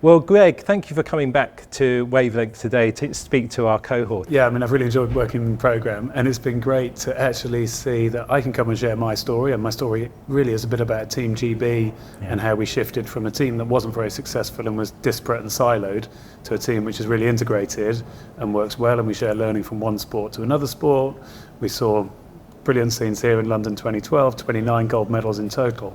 Well, Greg, thank you for coming back to Wavelength today to speak to our cohort. Yeah, I mean, I've really enjoyed working in the programme, and it's been great to actually see that I can come and share my story, and my story really is a bit about Team GB and how we shifted from a team that wasn't very successful and was disparate and siloed to a team which is really integrated and works well, and we share learning from one sport to another sport. We saw brilliant scenes here in London 2012, 29 gold medals in total.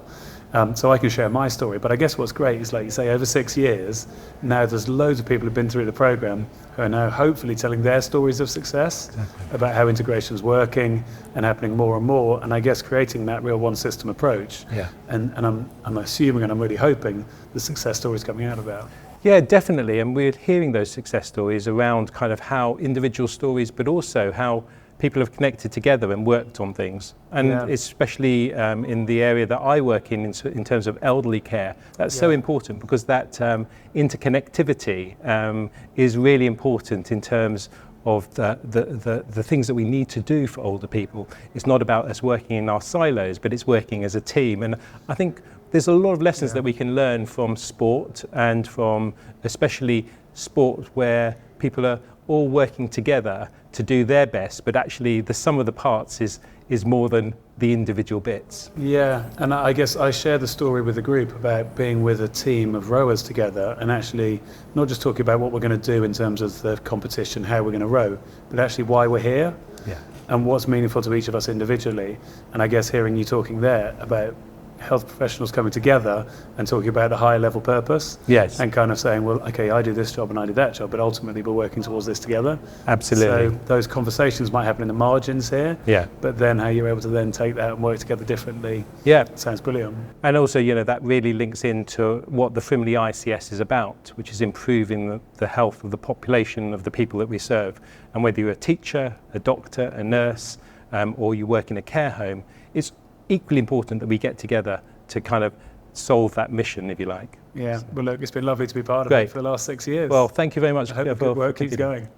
So I can share my story, but I guess what's great is, like you say, over 6 years, now there's loads of people who've been through the programme who are now hopefully telling their stories of success about how integration's working and happening more and more, and I guess creating that real one system approach. Yeah. And I'm assuming, and I'm really hoping, the success stories coming out of that. Yeah, definitely, and we're hearing those success stories around kind of how individual stories, but also how people have connected together and worked on things, and especially in the area that I work in terms of elderly care. That's so important, because that interconnectivity is really important in terms of the things that we need to do for older people. It's not about us working in our silos, but it's working as a team. And I think there's a lot of lessons that we can learn from sport, and from especially sport where people are all working together to do their best, but actually the sum of the parts is more than the individual bits. Yeah, and I guess I share the story with the group about being with a team of rowers together, and actually not just talking about what we're going to do in terms of the competition, how we're going to row, but actually why we're here and what's meaningful to each of us individually. And I guess hearing you talking there about health professionals coming together and talking about a higher level purpose, and kind of saying, well, okay, I do this job and I do that job, but ultimately we're working towards this together. Absolutely. So those conversations might happen in the margins here, but then how you're able to then take that and work together differently, sounds brilliant. And also, that really links into what the Frimley ICS is about, which is improving the health of the population of the people that we serve. And whether you're a teacher, a doctor, a nurse, or you work in a care home, it's equally important that we get together to kind of solve that mission, if you like. Yeah, well look, it's been lovely to be part of it for the last 6 years. Well, thank you very much. I hope the good work keeps going.